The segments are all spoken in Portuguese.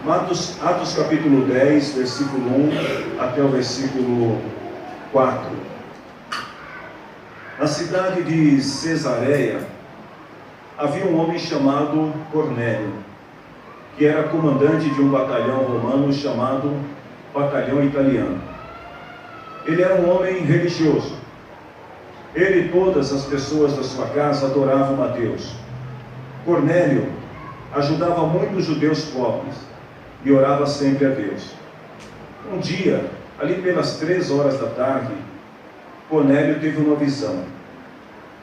Atos capítulo 10, versículo 1 até o versículo 4. Na cidade de Cesareia, havia um homem chamado Cornélio, que era comandante de um batalhão romano chamado Batalhão Italiano. Ele era um homem religioso. Ele e todas as pessoas da sua casa adoravam a Deus. Cornélio ajudava muitos judeus pobres e orava sempre a Deus. Um dia, ali pelas 3 horas da tarde, Cornélio teve uma visão.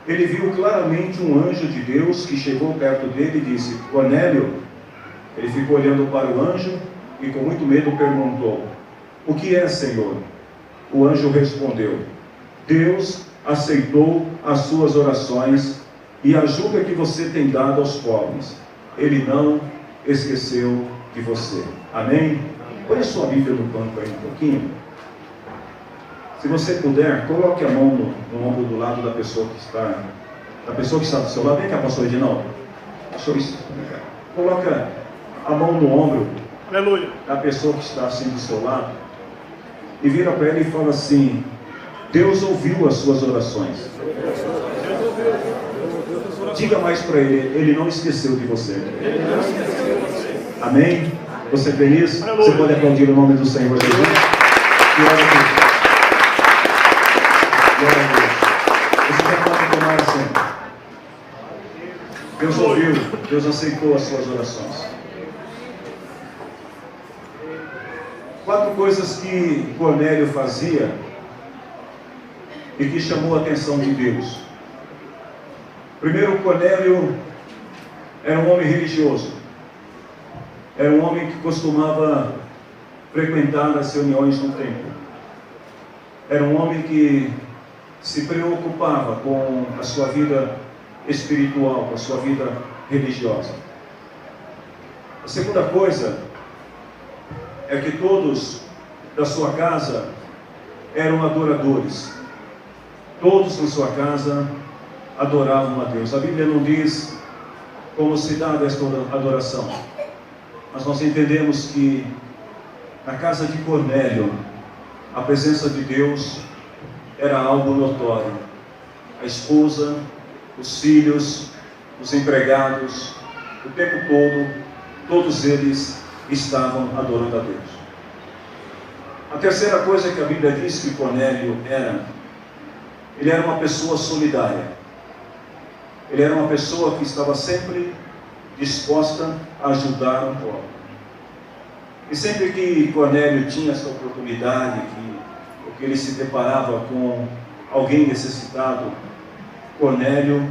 Ele viu claramente um anjo de Deus que chegou perto dele e disse: Cornélio. Ele ficou olhando para o anjo e com muito medo perguntou: O que é, Senhor? O anjo respondeu: Deus aceitou as suas orações e a ajuda que você tem dado aos pobres. Ele não esqueceu de você. Amém? Põe a sua Bíblia no banco aí um pouquinho. Se você puder, coloque a mão no ombro do lado da pessoa que está do seu lado. Vem cá, pastor Edinaldo. Coloca a mão no ombro, aleluia, da pessoa que está assim do seu lado e vira para ele e fala assim: Deus ouviu as suas orações. Diga mais para ele: Ele não esqueceu de você. Amém? Você crê nisso? Você pode aplaudir o nome do Senhor Jesus? Glória a Deus. Glória a Deus. Você já pode tomar assim. Deus ouviu, Deus aceitou as suas orações. 4 coisas que Cornélio fazia e que chamou a atenção de Deus. Primeiro, Cornélio era um homem religioso. Era um homem que costumava frequentar as reuniões no templo. Era um homem que se preocupava com a sua vida espiritual, com a sua vida religiosa. A segunda coisa é que todos da sua casa eram adoradores. Todos na sua casa adoravam a Deus. A Bíblia não diz como se dá esta adoração, mas nós entendemos que na casa de Cornélio a presença de Deus era algo notório. A esposa, os filhos, os empregados, o tempo todo, todos eles estavam adorando a Deus. A terceira coisa que a Bíblia diz que Cornélio era, ele era uma pessoa solidária. Ele era uma pessoa que estava sempre disposta a ajudar um pobre. E sempre que Cornélio tinha essa oportunidade, que ele se deparava com alguém necessitado, Cornélio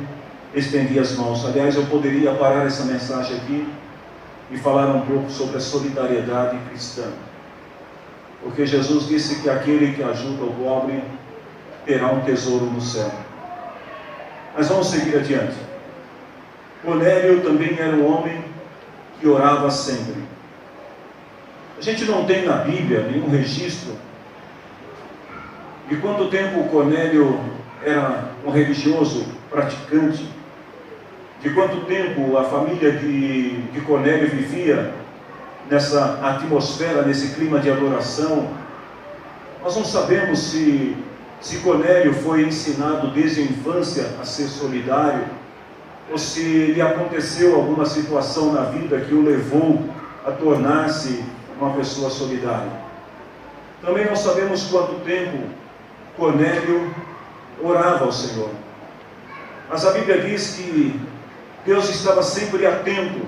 estendia as mãos. Aliás, eu poderia parar essa mensagem aqui e falar um pouco sobre a solidariedade cristã. Porque Jesus disse que aquele que ajuda o pobre terá um tesouro no céu. Mas vamos seguir adiante. Cornélio também era um homem que orava sempre. A gente não tem na Bíblia nenhum registro de quanto tempo Cornélio era um religioso praticante, de quanto tempo a família de Cornélio vivia nessa atmosfera, nesse clima de adoração. Nós não sabemos se Cornélio foi ensinado desde a infância a ser solidário, ou se lhe aconteceu alguma situação na vida que o levou a tornar-se uma pessoa solidária. Também não sabemos quanto tempo Cornélio orava ao Senhor. Mas a Bíblia diz que Deus estava sempre atento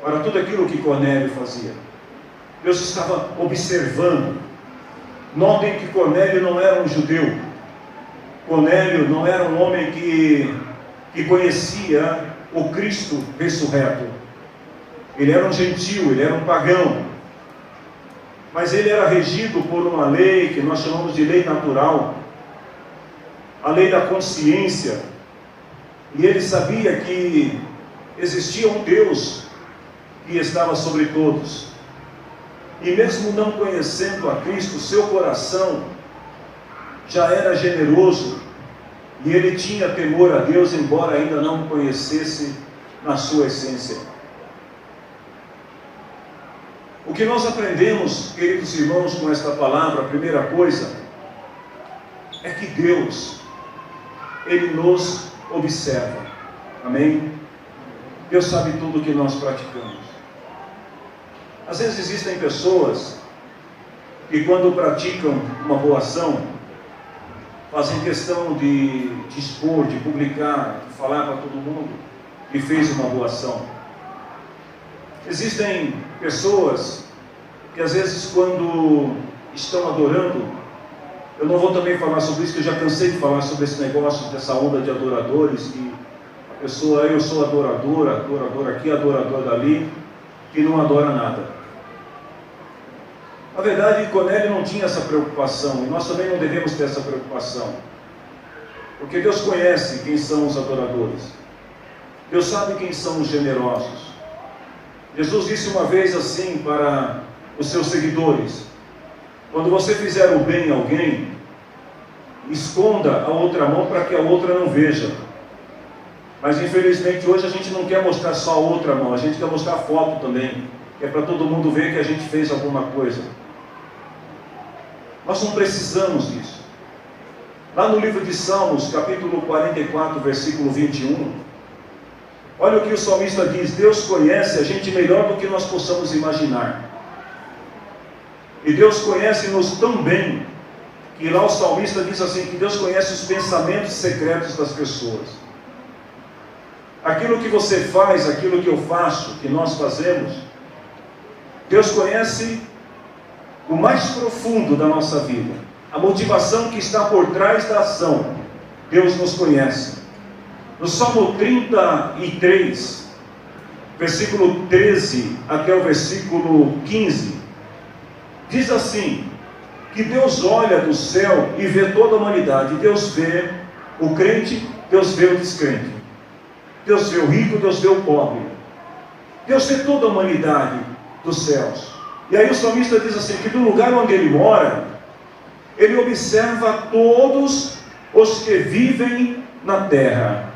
para tudo aquilo que Cornélio fazia. Deus estava observando. Notem que Cornélio não era um judeu. Cornélio não era um homem que conhecia o Cristo ressurreto. Ele era um gentio, ele era um pagão. Mas ele era regido por uma lei que nós chamamos de lei natural, a lei da consciência. E ele sabia que existia um Deus que estava sobre todos. E mesmo não conhecendo a Cristo, seu coração já era generoso e ele tinha temor a Deus, embora ainda não o conhecesse na sua essência. O que nós aprendemos, queridos irmãos, com esta palavra, a primeira coisa, é que Deus, Ele nos observa. Amém? Deus sabe tudo o que nós praticamos. Às vezes existem pessoas que quando praticam uma boa ação, fazem questão de expor, de publicar, de falar para todo mundo que fez uma boa ação. Existem pessoas que às vezes quando estão adorando, eu não vou também falar sobre isso, que eu já cansei de falar sobre esse negócio, dessa onda de adoradores, que a pessoa, eu sou adorador aqui, adorador dali, que não adora nada. Na verdade, Cornélio não tinha essa preocupação, e nós também não devemos ter essa preocupação, porque Deus conhece quem são os adoradores, Deus sabe quem são os generosos. Jesus disse uma vez assim para os seus seguidores: quando você fizer o bem a alguém, esconda a outra mão para que a outra não veja. Mas infelizmente hoje a gente não quer mostrar só a outra mão, a gente quer mostrar a foto também, que é para todo mundo ver que a gente fez alguma coisa. Nós não precisamos disso. Lá no livro de Salmos, capítulo 44, versículo 21, olha o que o salmista diz: Deus conhece a gente melhor do que nós possamos imaginar. E Deus conhece-nos tão bem, que lá o salmista diz assim, que Deus conhece os pensamentos secretos das pessoas. Aquilo que você faz, aquilo que eu faço, que nós fazemos, Deus conhece o mais profundo da nossa vida. A motivação que está por trás da ação, Deus nos conhece. No Salmo 33, versículo 13 até o versículo 15, diz assim, que Deus olha do céu e vê toda a humanidade. Deus vê o crente, Deus vê o descrente. Deus vê o rico, Deus vê o pobre. Deus vê toda a humanidade dos céus. E aí o salmista diz assim, que do lugar onde ele mora, ele observa todos os que vivem na terra.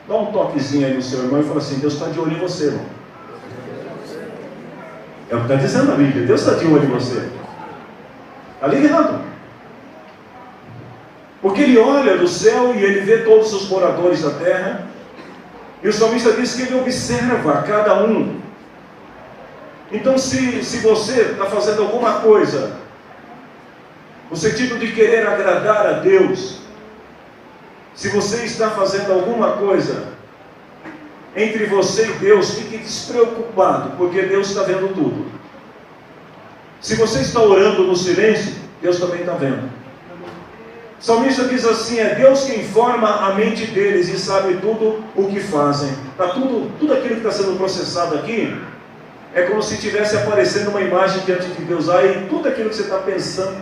Dá um toquezinho aí no seu irmão e fala assim: Deus está de olho em você, irmão. É o que está dizendo a Bíblia, Deus está de olho em você. Está ligado? Porque ele olha do céu e ele vê todos os moradores da terra. E o salmista diz que ele observa cada um. Então se você está fazendo alguma coisa no sentido de querer agradar a Deus, se você está fazendo alguma coisa entre você e Deus, fique despreocupado, porque Deus está vendo tudo. Se você está orando no silêncio, Deus também está vendo. O salmista diz assim: é Deus quem forma a mente deles e sabe tudo o que fazem. Tá tudo aquilo que está sendo processado aqui, é como se estivesse aparecendo uma imagem diante de Deus. Aí tudo aquilo que você está pensando,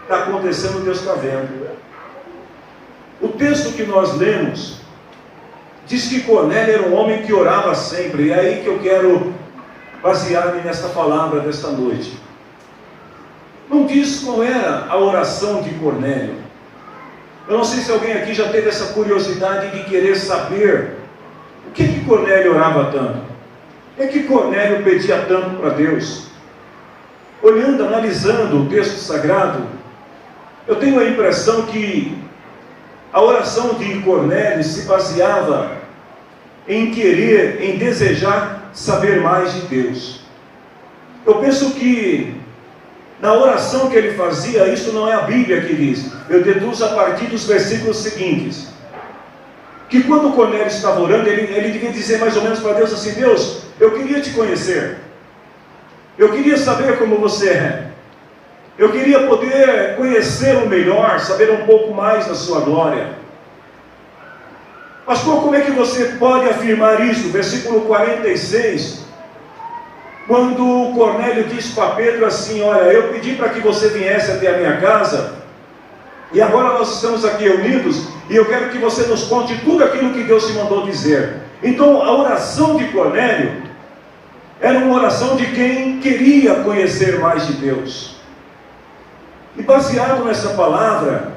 está acontecendo, Deus está vendo. O texto que nós lemos diz que Cornélio era um homem que orava sempre. E é aí que eu quero basear-me nesta palavra desta noite. Não diz qual era a oração de Cornélio. Eu não sei se alguém aqui já teve essa curiosidade de querer saber o que Cornélio orava tanto. O que Cornélio pedia tanto para Deus. Olhando, analisando o texto sagrado, eu tenho a impressão que a oração de Cornélio se baseava em querer, em desejar saber mais de Deus. Eu penso que na oração que ele fazia, isso não é a Bíblia que diz, eu deduzo a partir dos versículos seguintes, que quando Cornélio estava orando, ele devia dizer mais ou menos para Deus assim: Deus, eu queria te conhecer, eu queria saber como você é, eu queria poder conhecê-lo melhor, saber um pouco mais da sua glória. Pastor, como é que você pode afirmar isso? Versículo 46, quando Cornélio disse para Pedro assim: olha, eu pedi para que você viesse até a minha casa, e agora nós estamos aqui reunidos, e eu quero que você nos conte tudo aquilo que Deus te mandou dizer. Então a oração de Cornélio era uma oração de quem queria conhecer mais de Deus. E baseado nessa palavra,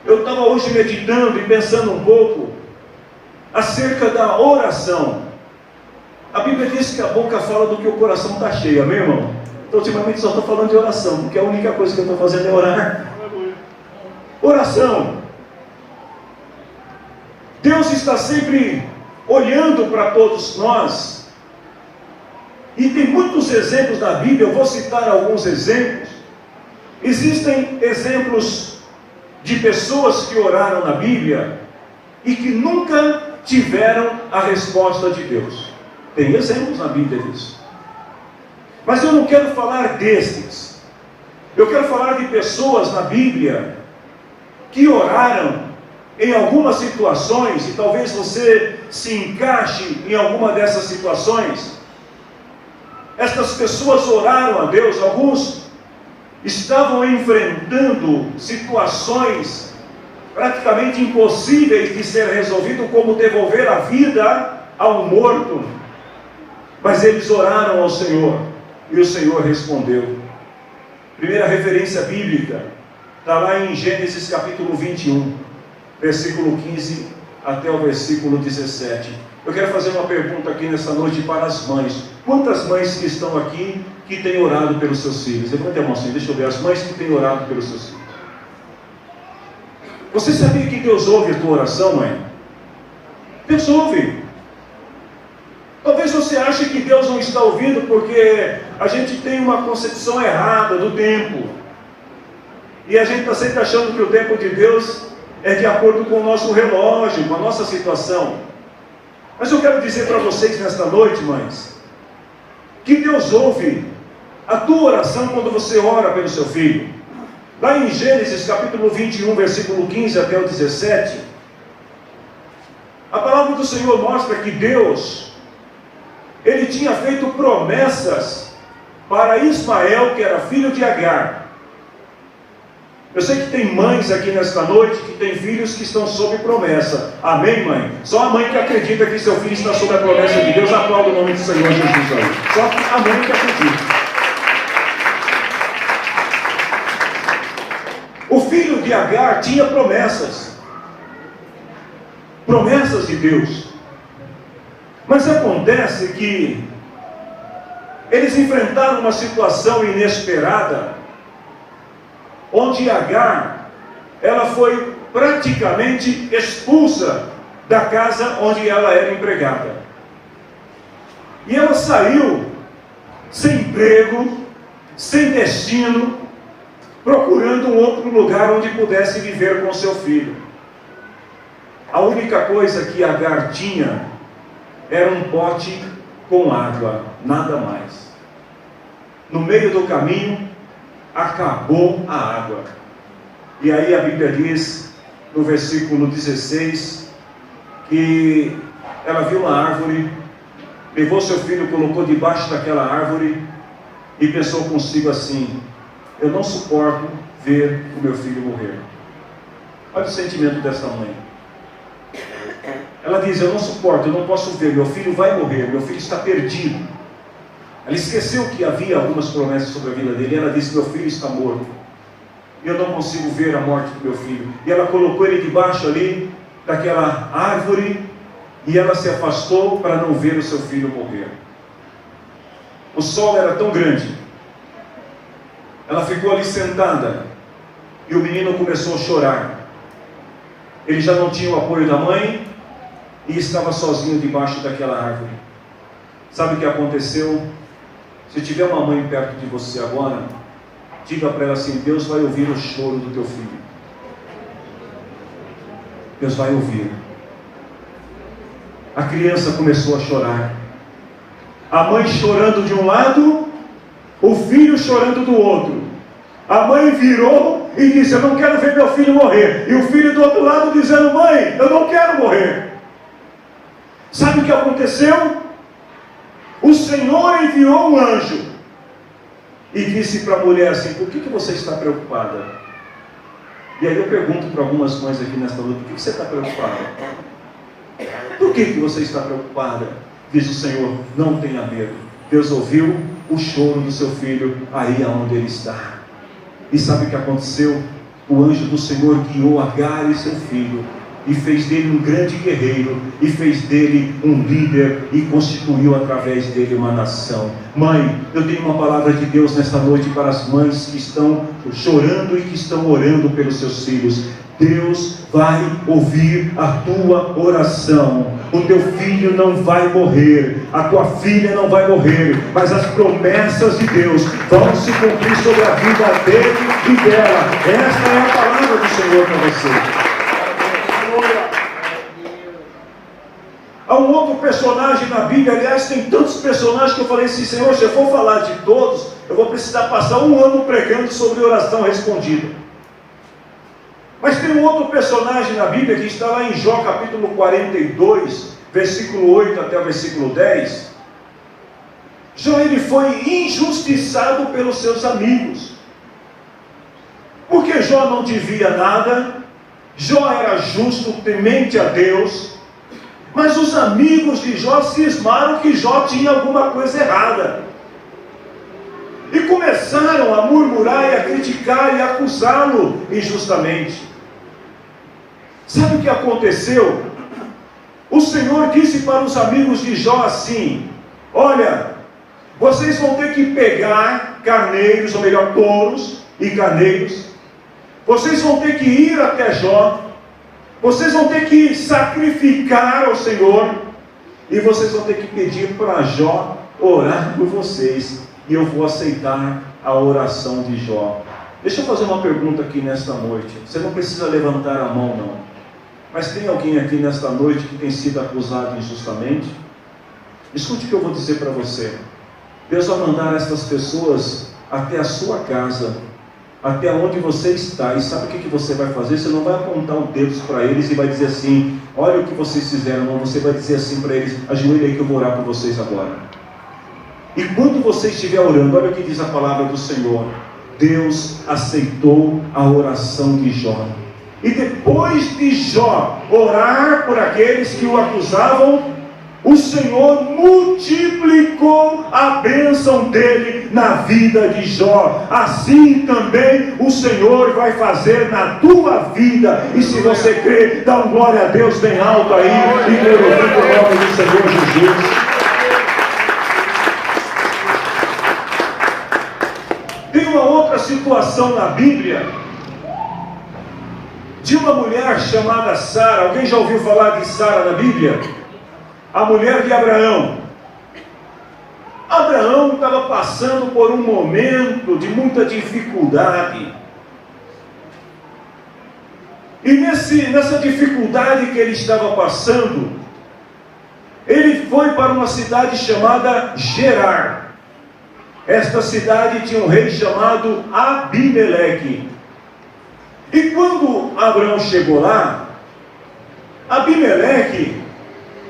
eu estava hoje meditando e pensando um pouco acerca da oração. A Bíblia diz que a boca fala do que o coração está cheio, amém, irmão? Então Então, ultimamente só estou falando de oração, porque a única coisa que eu estou fazendo é orar. Oração. Deus está sempre olhando para todos nós. E tem muitos exemplos na Bíblia, eu vou citar alguns exemplos. Existem exemplos de pessoas que oraram na Bíblia e que nunca tiveram a resposta de Deus. Tem exemplos na Bíblia disso. Mas eu não quero falar destes. Eu quero falar de pessoas na Bíblia que oraram em algumas situações, e talvez você se encaixe em alguma dessas situações. Estas pessoas oraram a Deus, alguns estavam enfrentando situações praticamente impossíveis de ser resolvido, como devolver a vida a um morto. Mas eles oraram ao Senhor, e o Senhor respondeu. Primeira referência bíblica está lá em Gênesis capítulo 21, versículo 15 até o versículo 17. Eu quero fazer uma pergunta aqui nessa noite para as mães. Quantas mães que estão aqui que têm orado pelos seus filhos? Levante a mão assim, deixa eu ver. As mães que têm orado pelos seus filhos. Você sabia que Deus ouve a tua oração, mãe? Deus ouve. Talvez você ache que Deus não está ouvindo porque a gente tem uma concepção errada do tempo. E a gente está sempre achando que o tempo de Deus é de acordo com o nosso relógio, com a nossa situação. Mas eu quero dizer para vocês nesta noite, mães, que Deus ouve a tua oração quando você ora pelo seu filho. Lá em Gênesis capítulo 21, versículo 15 até o 17, a palavra do Senhor mostra que Deus, Ele tinha feito promessas para Ismael, que era filho de Agar. Eu sei que tem mães aqui nesta noite que tem filhos que estão sob promessa. Amém, mãe? Só a mãe que acredita que seu filho está sob a promessa de Deus, aplauda o nome do Senhor Jesus aí. Só a mãe que acredita. O filho de Agar tinha promessas. Promessas de Deus. Mas acontece que eles enfrentaram uma situação inesperada, onde Agar, ela foi praticamente expulsa da casa onde ela era empregada. E ela saiu sem emprego, sem destino, procurando um outro lugar onde pudesse viver com seu filho. A única coisa que Agar tinha era um pote com água, nada mais. No meio do caminho, acabou a água. E aí a Bíblia diz, no versículo 16, que ela viu uma árvore, levou seu filho, colocou debaixo daquela árvore e pensou consigo assim: eu não suporto ver o meu filho morrer. Olha o sentimento dessa mãe. Ela diz: eu não suporto, eu não posso ver, meu filho vai morrer, meu filho está perdido. Ela esqueceu que havia algumas promessas sobre a vida dele. Ela disse: meu filho está morto, eu não consigo ver a morte do meu filho. E ela colocou ele debaixo ali daquela árvore, e ela se afastou para não ver o seu filho morrer. O sol era tão grande. Ela ficou ali sentada, e o menino começou a chorar. Ele já não tinha o apoio da mãe, e estava sozinho debaixo daquela árvore. Sabe o que aconteceu? Se tiver uma mãe perto de você agora, diga para ela assim: Deus vai ouvir o choro do teu filho. Deus vai ouvir. A criança começou a chorar. A mãe chorando de um lado, o filho chorando do outro. A mãe virou e disse: eu não quero ver meu filho morrer. E o filho do outro lado dizendo: mãe, eu não quero morrer. Sabe o que aconteceu? O Senhor enviou um anjo e disse para a mulher assim: por que você está preocupada? E aí eu pergunto para algumas mães aqui nesta noite: por que você está preocupada? Por que você está preocupada? Diz o Senhor: não tenha medo. Deus ouviu o choro do seu filho aí aonde ele está. E sabe o que aconteceu? O anjo do Senhor guiou Agar e seu filho e fez dele um grande guerreiro, e fez dele um líder, e constituiu através dele uma nação. Mãe, eu tenho uma palavra de Deus nesta noite para as mães que estão chorando e que estão orando pelos seus filhos. Deus vai ouvir a tua oração. O teu filho não vai morrer, a tua filha não vai morrer, mas as promessas de Deus vão se cumprir sobre a vida dele e dela. Esta é a palavra do Senhor para você. Há um outro personagem na Bíblia, aliás, tem tantos personagens que eu falei assim, Senhor, se eu for falar de todos, eu vou precisar passar um ano pregando sobre oração respondida. Mas tem um outro personagem na Bíblia que está lá em Jó capítulo 42, versículo 8 até o versículo 10. Jó, ele foi injustiçado pelos seus amigos. Porque Jó não devia nada, Jó era justo, temente a Deus, mas os amigos de Jó cismaram que Jó tinha alguma coisa errada. E começaram a murmurar e a criticar e a acusá-lo injustamente. Sabe o que aconteceu? O Senhor disse para os amigos de Jó assim: olha, vocês vão ter que pegar carneiros, ou melhor, touros e carneiros. Vocês vão ter que ir até Jó. Vocês vão ter que sacrificar ao Senhor. E vocês vão ter que pedir para Jó orar por vocês. E eu vou aceitar a oração de Jó. Deixa eu fazer uma pergunta aqui nesta noite. Você não precisa levantar a mão, não. Mas tem alguém aqui nesta noite que tem sido acusado injustamente? Escute o que eu vou dizer para você. Deus vai mandar essas pessoas até a sua casa, até onde você está. E sabe o que você vai fazer? Você não vai apontar o dedo para eles e vai dizer assim, olha o que vocês fizeram. Não, você vai dizer assim para eles, ajoelha aí que eu vou orar por vocês agora. E quando você estiver orando, olha o que diz a palavra do Senhor. Deus aceitou a oração de Jó. E depois de Jó orar por aqueles que o acusavam, o Senhor multiplicou a bênção dele na vida de Jó. Assim também o Senhor vai fazer na tua vida. E se você crê, dá um glória a Deus bem alto aí e glorifica o nome do Senhor Jesus. Tem uma outra situação na Bíblia de uma mulher chamada Sara. Alguém já ouviu falar de Sara na Bíblia? A mulher de Abraão. Abraão estava passando por um momento de muita dificuldade. E nessa dificuldade que ele estava passando, ele foi para uma cidade chamada Gerar. Esta cidade tinha um rei chamado Abimeleque. E quando Abraão chegou lá, Abimeleque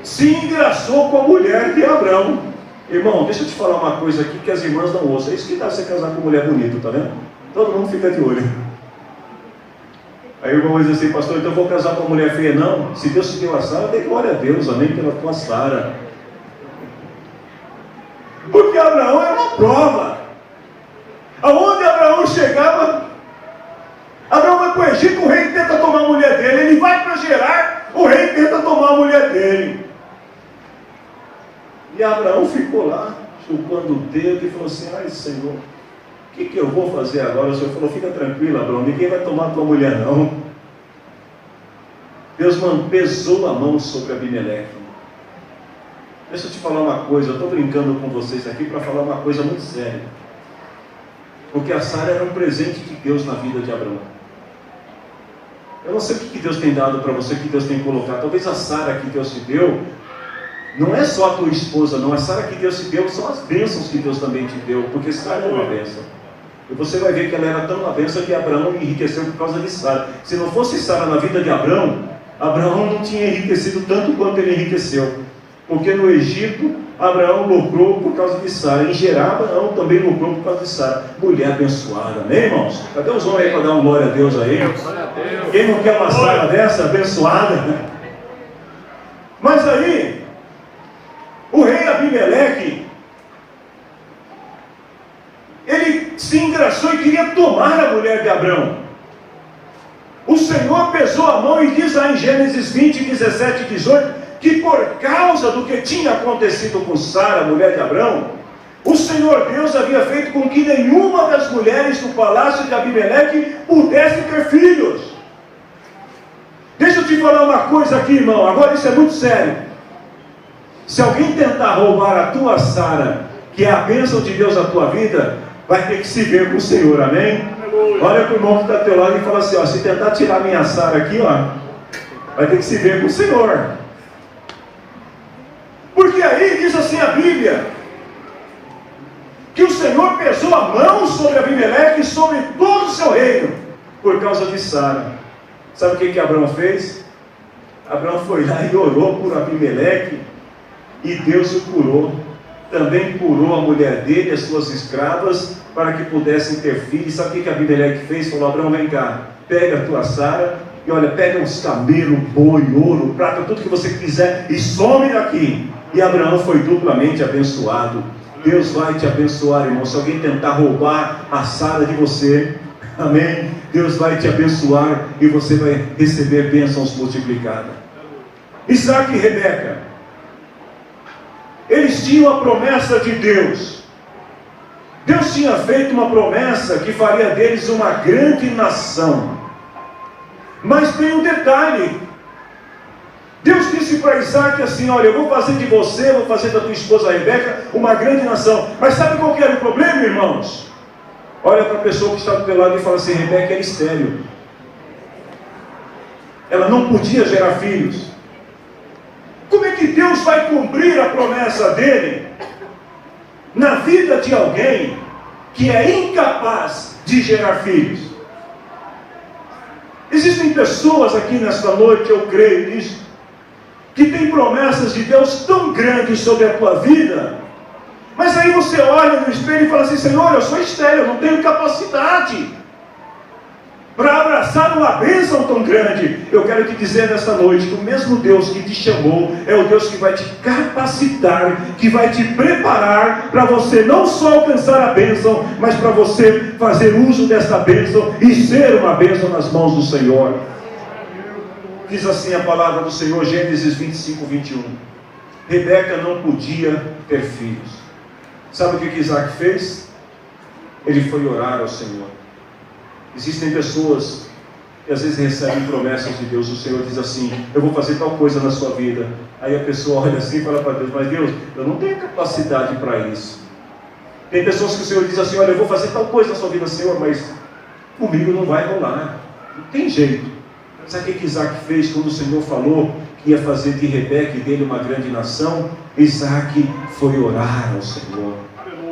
se engraçou com a mulher de Abraão. Irmão, deixa eu te falar uma coisa aqui que as irmãs não ouçam. É isso que dá você casar com mulher bonita, tá vendo? Todo mundo fica de olho. Aí o irmão vai dizer assim, pastor, então eu vou casar com uma mulher feia. Não, se Deus te deu a Sara, dê glória a Deus, amém, pela tua Sara. Porque Abraão era uma prova. Aonde Abraão chegava, Abraão vai para o Egito, o rei tenta tomar a mulher dele. Ele vai para Gerar, o rei tenta tomar a mulher dele. E Abraão ficou lá, chupando o dedo e falou assim, ai Senhor, o que eu vou fazer agora? O Senhor falou, fica tranquilo Abraão, ninguém vai tomar a tua mulher não. Deus pesou a mão sobre Abimeleque. Deixa eu te falar uma coisa, eu estou brincando com vocês aqui para falar uma coisa muito séria. Porque a Sara era um presente de Deus na vida de Abraão. Eu não sei o que Deus tem dado para você, o que Deus tem colocado. Talvez a Sara que Deus te deu, não é só a tua esposa, não. A Sara que Deus te deu, são as bênçãos que Deus também te deu. Porque Sara é uma bênção. E você vai ver que ela era tão uma bênção que Abraão enriqueceu por causa de Sara. Se não fosse Sara na vida de Abraão, Abraão não tinha enriquecido tanto quanto ele enriqueceu. Porque no Egito, Abraão lucrou por causa de Sara. Em Gerar, Abraão também lucrou por causa de Sara. Mulher abençoada, amém, irmãos? Cadê os homens aí para dar uma glória a Deus aí? Quem não quer uma Sara dessa, abençoada? Mas aí, o rei Abimeleque, ele se engraçou e queria tomar a mulher de Abraão. O Senhor pesou a mão e diz lá em Gênesis 20, 17 e 18, que por causa do que tinha acontecido com Sara, mulher de Abrão, o Senhor Deus havia feito com que nenhuma das mulheres do palácio de Abimeleque pudesse ter filhos. Deixa eu te falar uma coisa aqui, irmão, agora isso é muito sério. Se alguém tentar roubar a tua Sara, que é a bênção de Deus na tua vida, vai ter que se ver com o Senhor, amém? Olha para o irmão que está ao teu lado e fala assim, ó, se tentar tirar minha Sara aqui, ó, vai ter que se ver com o Senhor. Porque aí diz assim a Bíblia, que o Senhor pesou a mão sobre Abimeleque e sobre todo o seu reino, por causa de Sara. Sabe o que Abraão fez? Abraão foi lá e orou por Abimeleque, e Deus o curou. Também curou a mulher dele, as suas escravas, para que pudessem ter filhos. Sabe o que Abimeleque fez? Falou, Abraão, vem cá, pega a tua Sara, e olha, pega uns camelos, boi, ouro, prata, tudo que você quiser, e some daqui. E Abraão foi duplamente abençoado. Deus vai te abençoar, irmão. Se alguém tentar roubar a Sara de você, amém, Deus vai te abençoar, e você vai receber bênçãos multiplicadas. Isaac e Rebeca, eles tinham a promessa de Deus. Deus tinha feito uma promessa que faria deles uma grande nação. Mas tem um detalhe. Deus disse para Isaac assim, olha, eu vou fazer de você, vou fazer da tua esposa Rebeca uma grande nação. Mas sabe qual que era o problema, irmãos? Olha para a pessoa que está do teu lado e fala assim, Rebeca era estéril. Ela não podia gerar filhos. Como é que Deus vai cumprir a promessa dele na vida de alguém que é incapaz de gerar filhos? Existem pessoas aqui nesta noite, eu creio nisso, que têm promessas de Deus tão grandes sobre a tua vida, mas aí você olha no espelho e fala assim, Senhor, eu sou estéril, eu não tenho capacidade para abraçar uma bênção tão grande. Eu quero te dizer nesta noite que o mesmo Deus que te chamou é o Deus que vai te capacitar, que vai te preparar para você não só alcançar a bênção, mas para você fazer uso dessa bênção e ser uma bênção nas mãos do Senhor. Diz assim a palavra do Senhor, Gênesis 25, 21. Rebeca não podia ter filhos. Sabe o que Isaac fez? Ele foi orar ao Senhor. Existem pessoas que às vezes recebem promessas de Deus. O Senhor diz assim, eu vou fazer tal coisa na sua vida. Aí a pessoa olha assim e fala para Deus, mas Deus, eu não tenho capacidade para isso. Tem pessoas que o Senhor diz assim, olha, eu vou fazer tal coisa na sua vida, Senhor, mas comigo não vai rolar. Não tem jeito. Sabe o que Isaac fez quando o Senhor falou que ia fazer de Rebeca e dele uma grande nação? Isaac foi orar ao Senhor.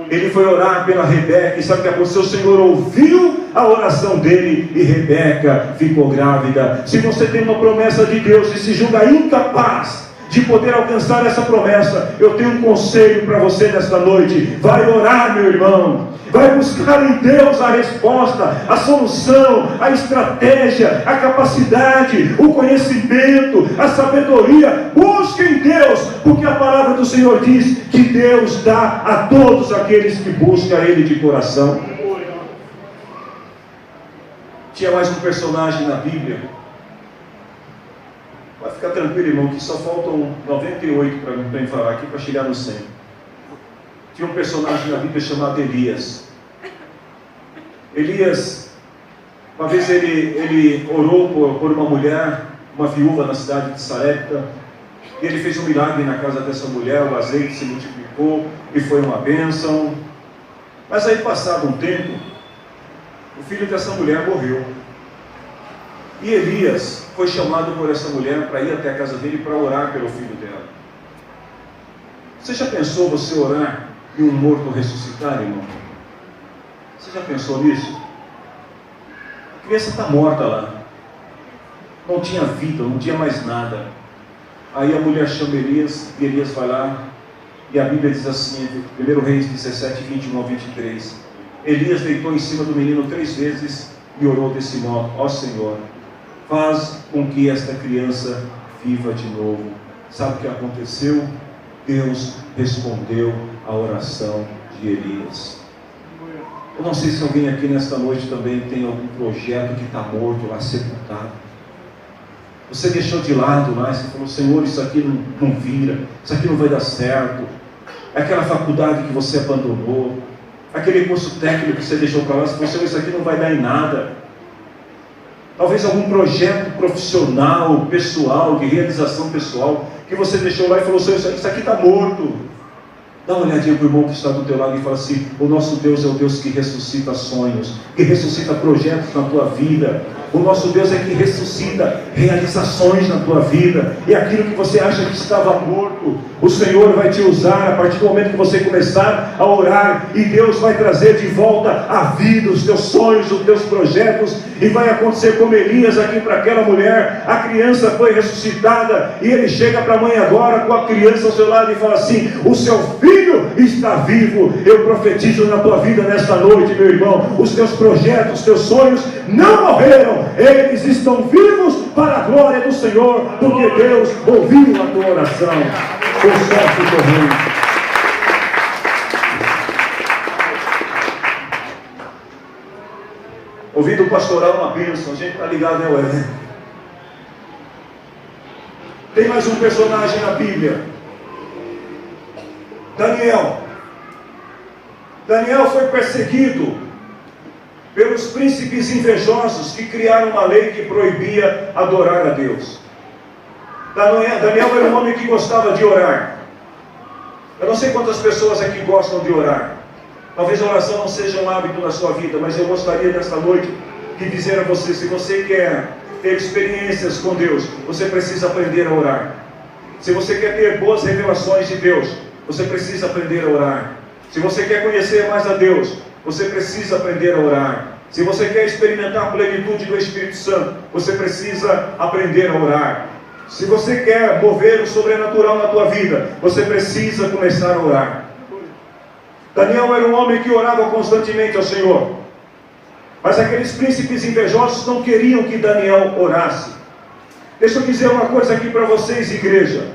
Ele foi orar pela Rebeca, e sabe o que aconteceu? O Senhor ouviu a oração dele, e Rebeca ficou grávida. Se você tem uma promessa de Deus e se julga incapaz de poder alcançar essa promessa, eu tenho um conselho para você nesta noite. Vai orar, meu irmão. Vai buscar em Deus a resposta, a solução, a estratégia, a capacidade, o conhecimento, a sabedoria. Busque em Deus, porque a palavra do Senhor diz que Deus dá a todos aqueles que buscam Ele de coração. Tinha mais um personagem na Bíblia. Vai ficar tranquilo, irmão, que só faltam 98 para eu falar aqui para chegar no 100. Tinha um personagem na Bíblia chamado Elias. Elias, uma vez ele orou por uma mulher, uma viúva na cidade de Sarepta, e ele fez um milagre na casa dessa mulher, o azeite se multiplicou e foi uma bênção. Mas aí, passado um tempo, o filho dessa mulher morreu. E Elias foi chamado por essa mulher para ir até a casa dele para orar pelo filho dela. Você já pensou você orar e um morto ressuscitar, irmão? Você já pensou nisso? A criança está morta lá. Não tinha vida, não tinha mais nada. Aí a mulher chama Elias, e Elias vai lá, e a Bíblia diz assim, 1 Reis 17, 21 ao 23. Elias deitou em cima do menino 3 vezes e orou desse modo: ó Senhor, faz com que esta criança viva de novo. Sabe o que aconteceu? Deus respondeu a oração de Elias. Eu não sei se alguém aqui nesta noite também tem algum projeto que está morto lá, sepultado. Você deixou de lado lá, você falou, Senhor, isso aqui não vira, isso aqui não vai dar certo. Aquela faculdade que você abandonou, aquele curso técnico que você deixou para lá, você falou, Senhor, isso aqui não vai dar em nada. Talvez algum projeto profissional, pessoal, de realização pessoal, que você deixou lá e falou, Senhor, isso aqui está morto. Dá uma olhadinha para o irmão que está do teu lado e fala assim, o nosso Deus é o Deus que ressuscita sonhos, que ressuscita projetos na tua vida. O nosso Deus é que ressuscita realizações na tua vida. E aquilo que você acha que estava morto, o Senhor vai te usar a partir do momento que você começar a orar. E Deus vai trazer de volta à vida os teus sonhos, os teus projetos. E vai acontecer como Elias aqui para aquela mulher. A criança foi ressuscitada. E ele chega para a mãe agora com a criança ao seu lado e fala assim, o seu filho está vivo. Eu profetizo na tua vida nesta noite, meu irmão. Os teus projetos, os teus sonhos não morreram. Eles estão vivos para a glória do Senhor, porque Deus ouviu a tua oração. O céu ficou ruim. Ouvido pastoral é uma bênção, a gente está ligado, né, Wesley? Tem mais um personagem na Bíblia, Daniel. Daniel foi perseguido pelos príncipes invejosos que criaram uma lei que proibia adorar a Deus. Daniel era um homem que gostava de orar. Eu não sei quantas pessoas aqui gostam de orar. Talvez a oração não seja um hábito na sua vida, mas eu gostaria nesta noite de dizer a você, se você quer ter experiências com Deus, você precisa aprender a orar. Se você quer ter boas revelações de Deus, você precisa aprender a orar. Se você quer conhecer mais a Deus, você precisa aprender a orar. Se você quer experimentar a plenitude do Espírito Santo, você precisa aprender a orar. Se você quer mover o sobrenatural na tua vida, você precisa começar a orar. Daniel era um homem que orava constantemente ao Senhor. Mas aqueles príncipes invejosos não queriam que Daniel orasse. Deixa eu dizer uma coisa aqui para vocês, igreja.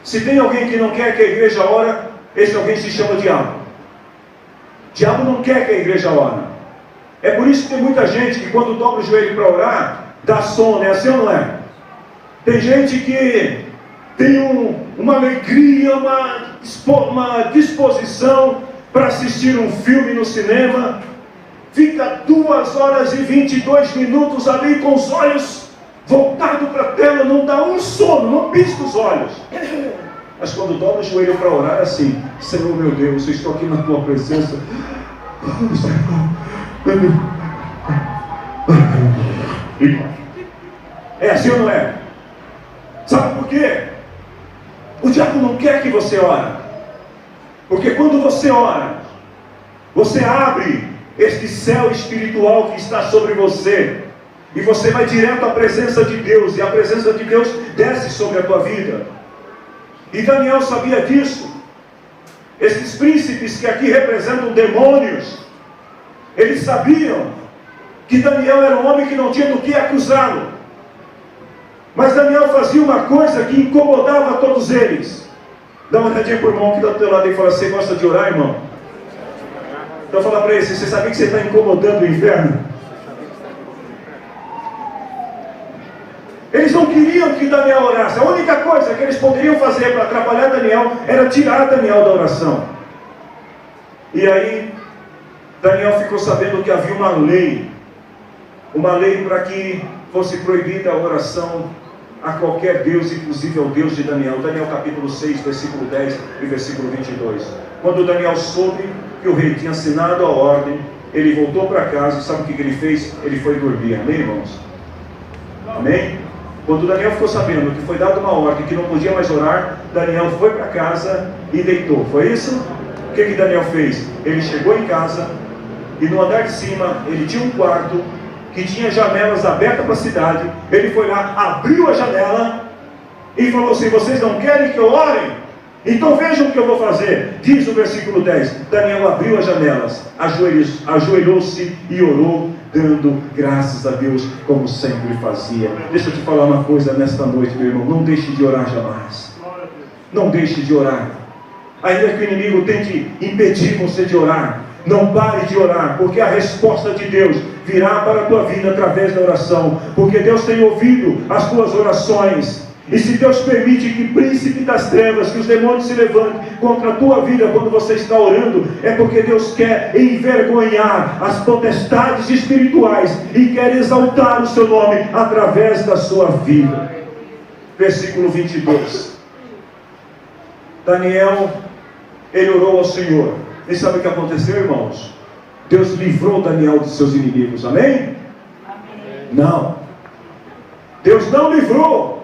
Se tem alguém que não quer que a igreja ore, esse alguém se chama diabo. O diabo não quer que a igreja ore. É por isso que tem muita gente que quando dobra o joelho para orar, dá sono, é assim ou não é? Tem gente que tem uma alegria, uma disposição para assistir um filme no cinema, fica 2 horas e 22 minutos ali com os olhos voltados para a tela, não dá um sono, não pisca os olhos. Mas quando dobra o joelho para orar, é assim, Senhor meu Deus, eu estou aqui na tua presença. É assim ou não é? Sabe por quê? O diabo não quer que você ore. Porque quando você ora, você abre este céu espiritual que está sobre você. E você vai direto à presença de Deus. E a presença de Deus desce sobre a tua vida. E Daniel sabia disso. Esses príncipes que aqui representam demônios, eles sabiam que Daniel era um homem que não tinha do que acusá-lo. Mas Daniel fazia uma coisa que incomodava a todos eles. Dá uma olhadinha para o irmão que está do teu lado e fala, você gosta de orar, irmão? Então fala para ele, você sabia que você está incomodando o inferno? Eles não queriam que Daniel orasse. A única coisa que eles poderiam fazer para atrapalhar Daniel era tirar Daniel da oração. E aí Daniel ficou sabendo que havia uma lei para que fosse proibida a oração a qualquer Deus, inclusive ao Deus de Daniel. Daniel capítulo 6, versículo 10 e versículo 22. Quando Daniel soube que o rei tinha assinado a ordem, ele voltou para casa, e sabe o que ele fez? Ele foi dormir, amém, irmãos? Amém? Quando Daniel ficou sabendo que foi dada uma ordem, que não podia mais orar, Daniel foi para casa e deitou, foi isso? O que Daniel fez? Ele chegou em casa, e no andar de cima, ele tinha um quarto, que tinha janelas abertas para a cidade. Ele foi lá, abriu a janela e falou assim, vocês não querem que eu ore? Então vejam o que eu vou fazer. Diz o versículo 10, Daniel abriu as janelas, ajoelhou-se e orou, dando graças a Deus, como sempre fazia. Deixa eu te falar uma coisa nesta noite, meu irmão, não deixe de orar jamais. Não deixe de orar. Ainda que o inimigo tente impedir você de orar, Não pare de orar, porque a resposta de Deus virá para a tua vida através da oração, porque Deus tem ouvido as tuas orações. E se Deus permite que príncipe das trevas, que os demônios se levantem contra a tua vida quando você está orando, é porque Deus quer envergonhar as potestades espirituais e quer exaltar o seu nome através da sua vida. Versículo 22. Daniel, ele orou ao Senhor. E sabe o que aconteceu, irmãos? Deus livrou Daniel dos seus inimigos. Amém? Amém. Não. Deus não livrou.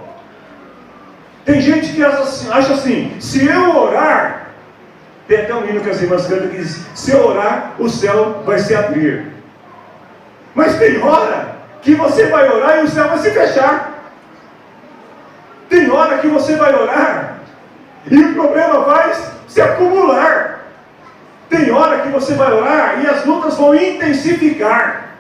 Tem gente que acha assim, se eu orar, tem até um hino que as irmãs cantam que diz, se eu orar, o céu vai se abrir. Mas tem hora que você vai orar e o céu vai se fechar. Tem hora que você vai orar e o problema vai se acumular. Tem hora que você vai orar e as lutas vão intensificar.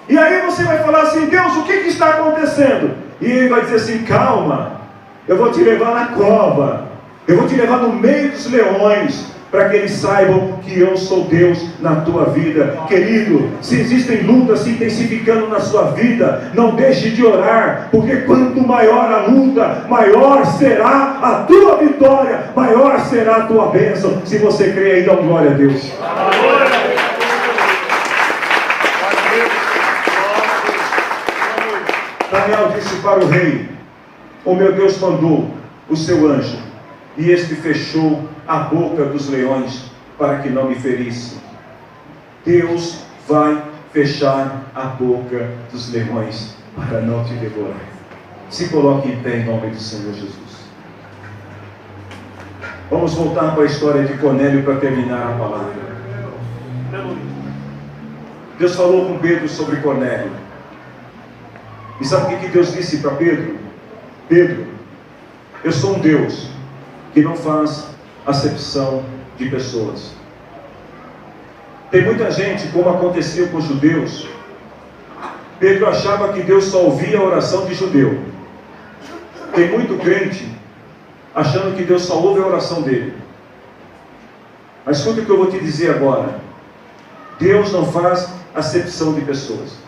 E aí você vai falar assim, Deus, o que está acontecendo? E ele vai dizer assim, calma. Eu vou te levar na cova, eu vou te levar no meio dos leões, para que eles saibam que eu sou Deus na tua vida. Querido, se existem lutas se intensificando na sua vida, não deixe de orar, porque quanto maior a luta, maior será a tua vitória, maior será a tua bênção. Se você crê aí, dá glória a Deus. Daniel disse para o rei, o meu Deus mandou o seu anjo, e este fechou a boca dos leões, para que não me ferisse. Deus vai fechar a boca dos leões, para não te devorar. Se coloque em pé em nome do Senhor Jesus. Vamos voltar para a história de Cornélio para terminar a palavra. Deus falou com Pedro sobre Cornélio. E sabe o que Deus disse para Pedro? Pedro, eu sou um Deus que não faz acepção de pessoas. Tem muita gente, como aconteceu com os judeus, Pedro achava que Deus só ouvia a oração de judeu. Tem muito crente achando que Deus só ouve a oração dele. Mas escuta o que eu vou te dizer agora. Deus não faz acepção de pessoas.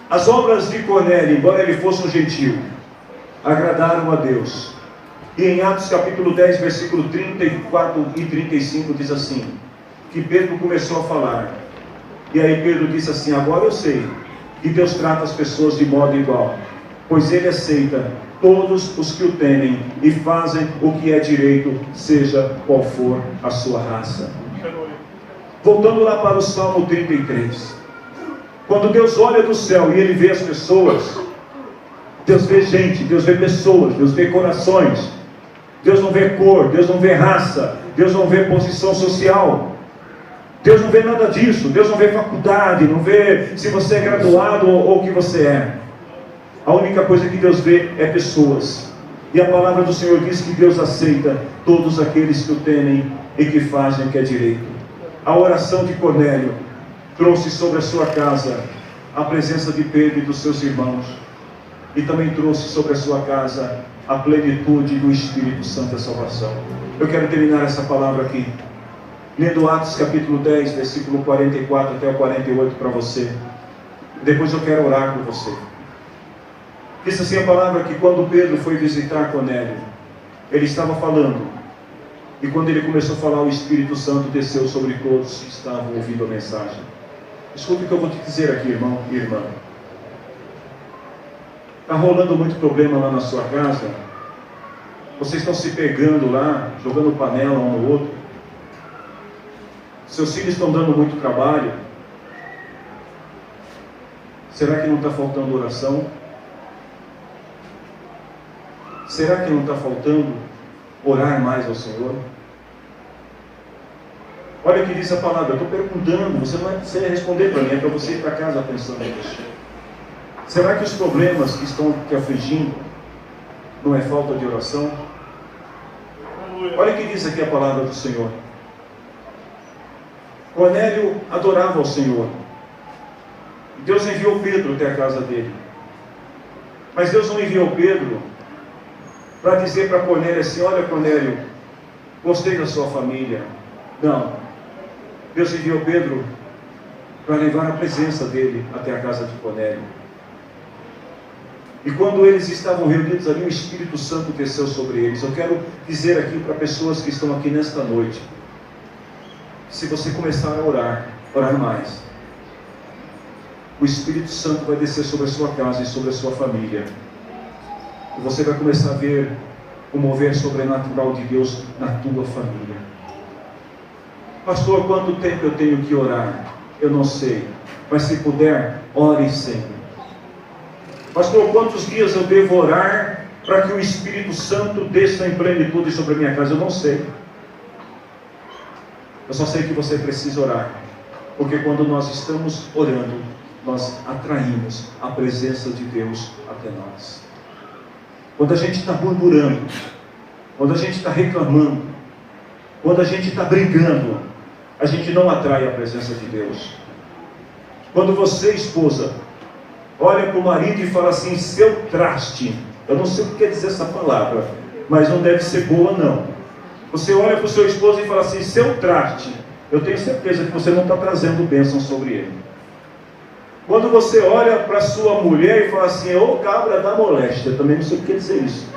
As obras de Cornélio, embora ele fosse um gentil, agradaram a Deus. E em Atos capítulo 10, versículo 34 e 35 diz assim, que Pedro começou a falar. E aí Pedro disse assim, agora eu sei que Deus trata as pessoas de modo igual, pois Ele aceita todos os que o temem e fazem o que é direito, seja qual for a sua raça. Voltando lá para o Salmo 33. Quando Deus olha do céu e Ele vê as pessoas, Deus vê gente, Deus vê pessoas, Deus vê corações. Deus não vê cor, Deus não vê raça, Deus não vê posição social. Deus não vê nada disso, Deus não vê faculdade, não vê se você é graduado ou o que você é. A única coisa que Deus vê é pessoas. E a palavra do Senhor diz que Deus aceita todos aqueles que o temem e que fazem o que é direito. A oração de Cornélio trouxe sobre a sua casa a presença de Pedro e dos seus irmãos, e também trouxe sobre a sua casa a plenitude do Espírito Santo da salvação. Eu quero terminar essa palavra aqui, lendo Atos capítulo 10, versículo 44 até o 48 para você. Depois eu quero orar por você. Diz assim a palavra que quando Pedro foi visitar Cornélio, ele estava falando, e quando ele começou a falar, o Espírito Santo desceu sobre todos que estavam ouvindo a mensagem. Escuta o que eu vou te dizer aqui, irmão e irmã. Está rolando muito problema lá na sua casa. Vocês estão se pegando lá, jogando panela um no outro. Seus filhos estão dando muito trabalho. Será que não está faltando oração? Será que não está faltando orar mais ao Senhor? Olha o que diz a palavra. Eu estou perguntando, você não vai responder para mim, é para você ir para casa pensando nisso. Será que os problemas que estão te afligindo não é falta de oração? Olha o que diz aqui a palavra do Senhor. Cornélio adorava ao Senhor. Deus enviou Pedro até a casa dele. Mas Deus não enviou Pedro para dizer para Cornélio assim, olha Cornélio, gostei da sua família, Não. Deus enviou Pedro para levar a presença dele até a casa de Cornélio. E quando eles estavam reunidos ali, o Espírito Santo desceu sobre eles. Eu quero dizer aqui para pessoas que estão aqui nesta noite, se você começar a orar mais, o Espírito Santo vai descer sobre a sua casa e sobre a sua família. E você vai começar a ver o mover sobrenatural de Deus na tua família. Pastor, quanto tempo eu tenho que orar? Eu não sei. Mas se puder, ore sempre. Pastor, quantos dias eu devo orar para que o Espírito Santo desça em plenitude sobre a minha casa? Eu não sei. Eu só sei que você precisa orar. Porque quando nós estamos orando, nós atraímos a presença de Deus até nós. Quando a gente está murmurando, quando a gente está reclamando, quando a gente está brigando, a gente não atrai a presença de Deus. Quando você, esposa, olha para o marido e fala assim, seu traste, eu não sei o que quer dizer essa palavra, mas não deve ser boa não. Você olha para o seu esposo e fala assim, seu traste, eu tenho certeza que você não está trazendo bênção sobre ele. Quando você olha para sua mulher e fala assim, ô cabra da moléstia, eu também não sei o que quer dizer isso.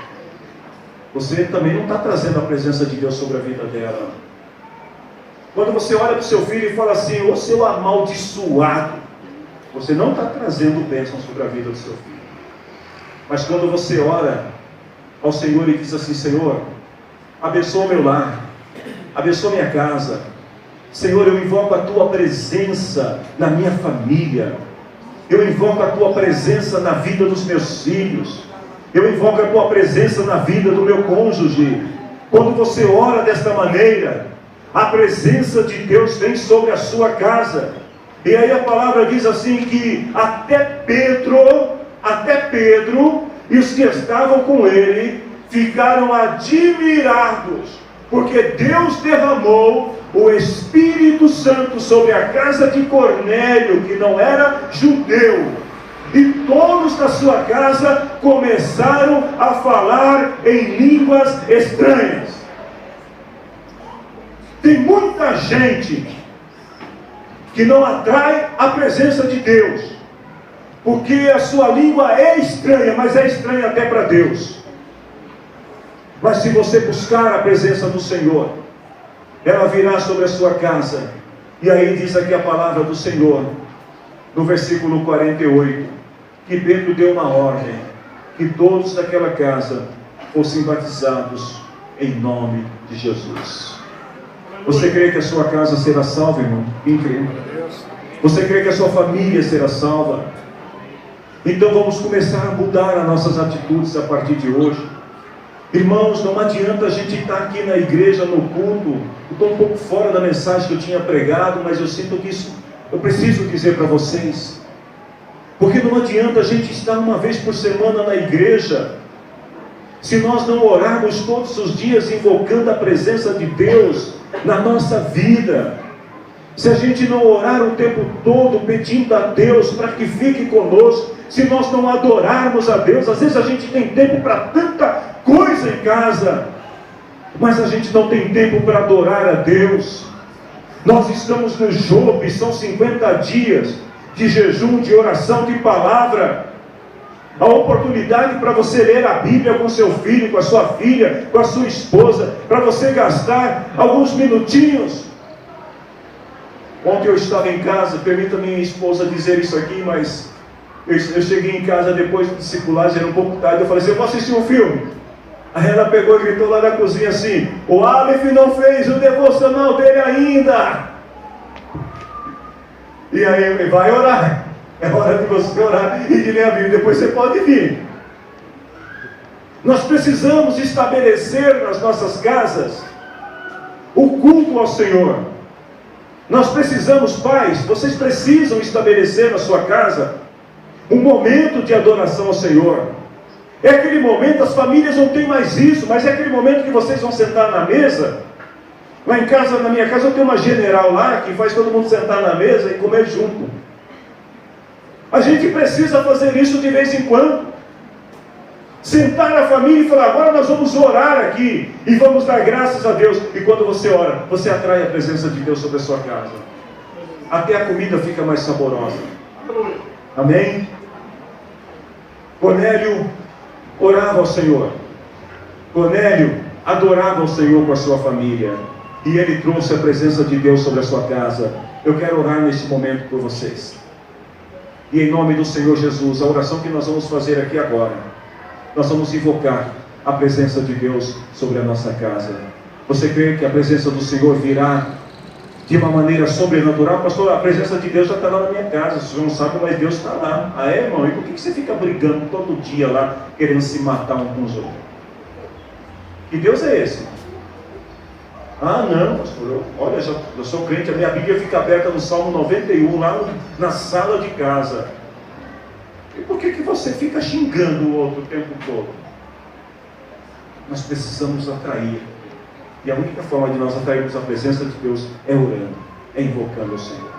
Você também não está trazendo a presença de Deus sobre a vida dela. Quando você olha para o seu filho e fala assim, ô seu amaldiçoado, você não está trazendo bênção sobre a vida do seu filho. Mas quando você ora ao Senhor e diz assim, Senhor, abençoa meu lar, abençoa minha casa, Senhor, eu invoco a tua presença na minha família, eu invoco a tua presença na vida dos meus filhos, eu invoco a tua presença na vida do meu cônjuge. Quando você ora desta maneira, a presença de Deus vem sobre a sua casa. E aí a palavra diz assim que até Pedro e os que estavam com ele ficaram admirados, porque Deus derramou o Espírito Santo sobre a casa de Cornélio, que não era judeu, e todos da sua casa começaram a falar em línguas estranhas. Tem muita gente que não atrai a presença de Deus, porque a sua língua é estranha, mas é estranha até para Deus. Mas se você buscar a presença do Senhor, ela virá sobre a sua casa. E aí diz aqui a palavra do Senhor, no versículo 48, que Pedro deu uma ordem, que todos daquela casa fossem batizados em nome de Jesus. Você crê que a sua casa será salva, irmão? Quem crê? Você crê que a sua família será salva? Então vamos começar a mudar as nossas atitudes a partir de hoje. Irmãos, não adianta a gente estar aqui na igreja, no culto. Eu estou um pouco fora da mensagem que eu tinha pregado, mas eu sinto que isso eu preciso dizer para vocês. Porque não adianta a gente estar uma vez por semana na igreja, se nós não orarmos todos os dias invocando a presença de Deus na nossa vida. Se a gente não orar o tempo todo pedindo a Deus para que fique conosco, se nós não adorarmos a Deus, às vezes a gente tem tempo para tanta coisa em casa, mas a gente não tem tempo para adorar a Deus. Nós estamos no Job, são 50 dias de jejum, de oração, de palavra. A oportunidade para você ler a Bíblia com seu filho, com a sua filha, com a sua esposa, para você gastar alguns minutinhos. Ontem eu estava em casa, permita minha esposa dizer isso aqui, mas eu cheguei em casa depois do discipulado, já era um pouco tarde, eu falei assim, eu posso assistir um filme? Aí ela pegou e gritou lá na cozinha assim, o Aleph não fez o devocional dele ainda. E aí, vai orar. É hora de você orar e de ler a Bíblia, depois você pode vir. Nós precisamos estabelecer nas nossas casas o culto ao Senhor. Nós precisamos, pais, vocês precisam estabelecer na sua casa um momento de adoração ao Senhor. É aquele momento, as famílias não têm mais isso, mas é aquele momento que vocês vão sentar na mesa. Lá em casa, na minha casa, eu tenho uma general lá que faz todo mundo sentar na mesa e comer junto. A gente precisa fazer isso de vez em quando. Sentar na família e falar: agora nós vamos orar aqui e vamos dar graças a Deus. E quando você ora, você atrai a presença de Deus sobre a sua casa. Até a comida fica mais saborosa. Amém? Cornélio orava ao Senhor. Cornélio adorava ao Senhor com a sua família. E ele trouxe a presença de Deus sobre a sua casa. Eu quero orar nesse momento por vocês. E em nome do Senhor Jesus, a oração que nós vamos fazer aqui agora, nós vamos invocar a presença de Deus sobre a nossa casa. Você crê que a presença do Senhor virá de uma maneira sobrenatural? Pastor, a presença de Deus já está lá na minha casa. O senhor não sabe, mas Deus está lá. Ah, é, irmão? E por que você fica brigando todo dia lá, querendo se matar um com os outros? Que Deus é esse? Ah, não, pastor, olha, eu sou crente, a minha Bíblia fica aberta no Salmo 91, lá na sala de casa. E por que você fica xingando o outro o tempo todo? Nós precisamos atrair. E a única forma de nós atrairmos a presença de Deus é orando, é invocando o Senhor.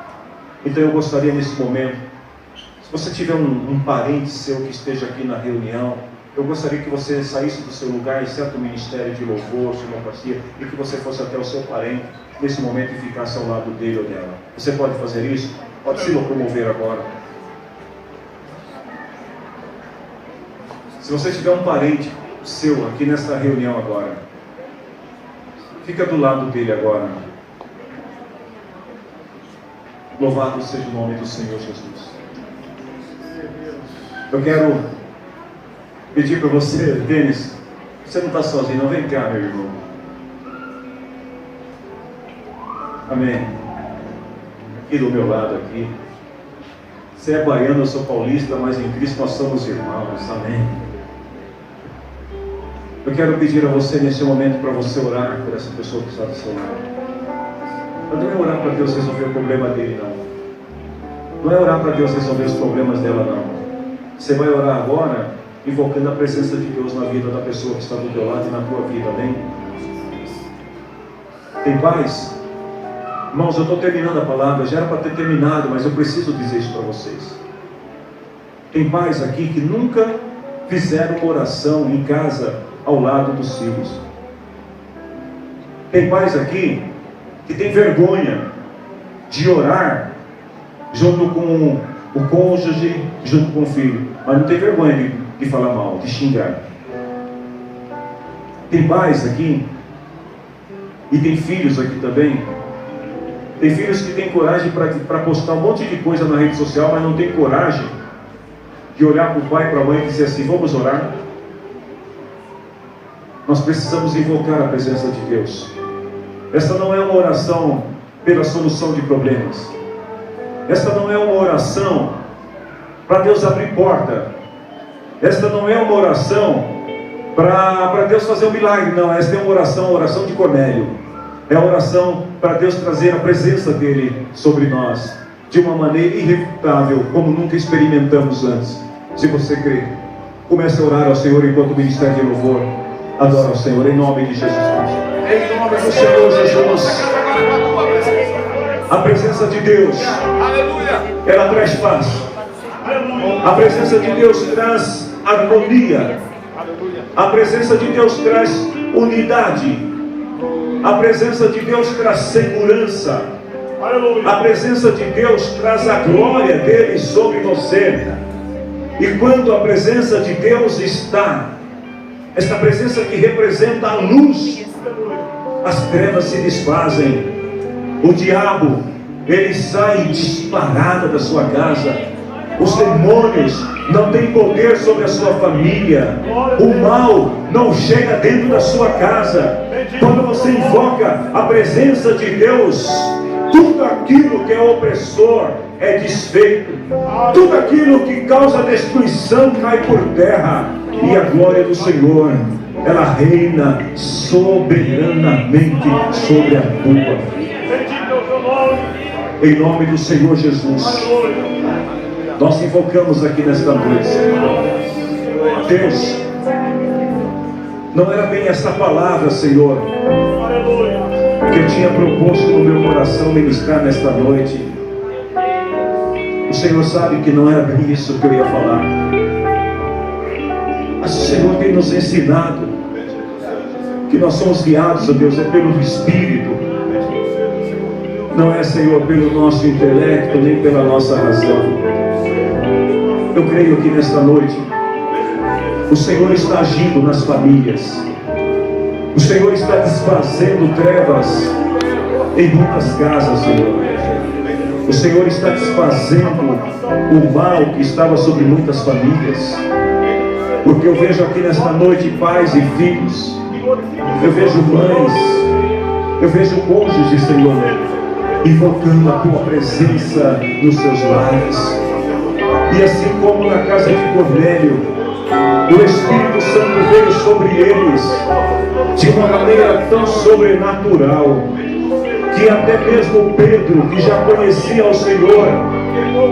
Então eu gostaria nesse momento, se você tiver um parente seu que esteja aqui na reunião, eu gostaria que você saísse do seu lugar, em certo ministério de louvor, sonoplastia, e que você fosse até o seu parente nesse momento e ficasse ao lado dele ou dela. Você pode fazer isso? Pode se locomover agora. Se você tiver um parente seu aqui nessa reunião agora, fica do lado dele agora. Louvado seja o nome do Senhor Jesus. Eu quero pedir para você, Denis, você não está sozinho, não, vem cá, meu irmão. Amém. Aqui do meu lado aqui. Você é baiano, eu sou paulista, mas em Cristo nós somos irmãos. Amém. Eu quero pedir a você nesse momento para você orar por essa pessoa que está do seu lado. Não é orar para Deus resolver o problema dele, não. Não é orar para Deus resolver os problemas dela, não. Você vai orar agora invocando a presença de Deus na vida da pessoa que está do teu lado e na tua vida, amém? Tem paz? Irmãos, eu estou terminando a palavra, já era para ter terminado, mas eu preciso dizer isso para vocês. Tem pais aqui que nunca fizeram uma oração em casa ao lado dos filhos. Tem pais aqui que tem vergonha de orar junto com o cônjuge, junto com o filho, mas não tem vergonha de falar mal, de xingar. Tem pais aqui e tem filhos aqui também. Tem filhos que têm coragem para postar um monte de coisa na rede social, mas não tem coragem de olhar para o pai e para a mãe e dizer assim: vamos orar. Nós precisamos invocar a presença de Deus. Essa não é uma oração pela solução de problemas. Esta não é uma oração para Deus abrir porta. Esta não é uma oração para Deus fazer um milagre. Não, esta é uma oração, a oração de Cornélio. É a oração para Deus trazer a presença dele sobre nós de uma maneira irrefutável, como nunca experimentamos antes. Se você crê, comece a orar ao Senhor enquanto o ministério de louvor adora ao Senhor, em nome de Jesus Cristo. Em nome do Senhor Jesus. A presença de Deus, ela traz paz. A presença de Deus traz harmonia. A presença de Deus traz unidade. A presença de Deus traz segurança. A presença de Deus traz a glória dele sobre você. E quando a presença de Deus está, esta presença que representa a luz, as trevas se desfazem. O diabo, ele sai disparado da sua casa. Os demônios não têm poder sobre a sua família. O mal não chega dentro da sua casa. Quando você invoca a presença de Deus, tudo aquilo que é opressor é desfeito. Tudo aquilo que causa destruição cai por terra. E a glória do Senhor, ela reina soberanamente sobre a tua vida. Em nome do Senhor Jesus, nós invocamos aqui nesta noite, Deus, não era bem essa palavra, Senhor, que eu tinha proposto no meu coração ministrar nesta noite. O Senhor sabe que não era bem isso que eu ia falar. Mas o Senhor tem nos ensinado que nós somos guiados, ó Deus, é pelo Espírito. Não é, Senhor, pelo nosso intelecto, nem pela nossa razão. Eu creio que nesta noite o Senhor está agindo nas famílias. O Senhor está desfazendo trevas em muitas casas, Senhor. O Senhor está desfazendo o mal que estava sobre muitas famílias. Porque eu vejo aqui nesta noite pais e filhos. Eu vejo mães. Eu vejo cônjuges, Senhor, invocando a Tua presença nos seus lares. E assim como na casa de Cornélio, o Espírito Santo veio sobre eles de uma maneira tão sobrenatural, que até mesmo Pedro, que já conhecia o Senhor,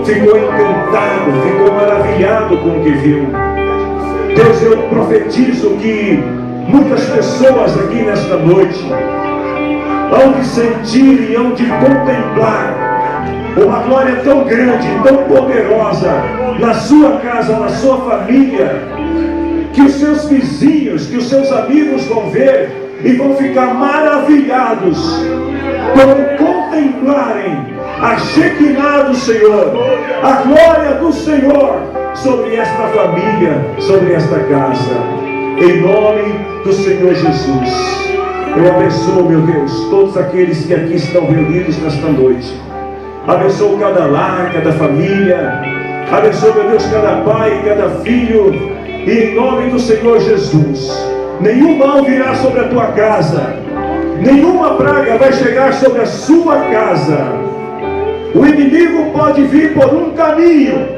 ficou encantado, ficou maravilhado com o que viu. Deus, eu profetizo que muitas pessoas aqui nesta noite hão de sentir e hão de contemplar uma glória tão grande, tão poderosa na sua casa, na sua família, que os seus vizinhos, que os seus amigos vão ver e vão ficar maravilhados por contemplarem a Shekinah do Senhor, a glória do Senhor sobre esta família, sobre esta casa. Em nome do Senhor Jesus, eu abençoo, meu Deus, todos aqueles que aqui estão reunidos nesta noite. Abençoo cada lar, cada família. Abençoo, meu Deus, cada pai, cada filho. E em nome do Senhor Jesus, nenhum mal virá sobre a tua casa, nenhuma praga vai chegar sobre a sua casa. O inimigo pode vir por um caminho,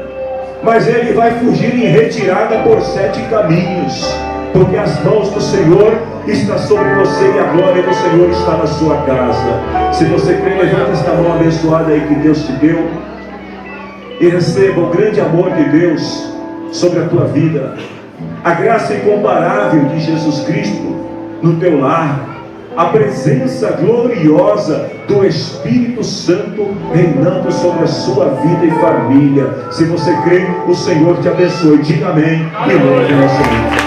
mas ele vai fugir em retirada por 7 caminhos, porque as mãos do Senhor estão sobre você e a glória do Senhor está na sua casa. Se você crê, levanta esta mão abençoada aí que Deus te deu e receba o grande amor de Deus sobre a tua vida, a graça incomparável de Jesus Cristo no teu lar, a presença gloriosa do Espírito Santo reinando sobre a sua vida e família. Se você crê, o Senhor te abençoe. Diga amém. Em nome do nosso Senhor.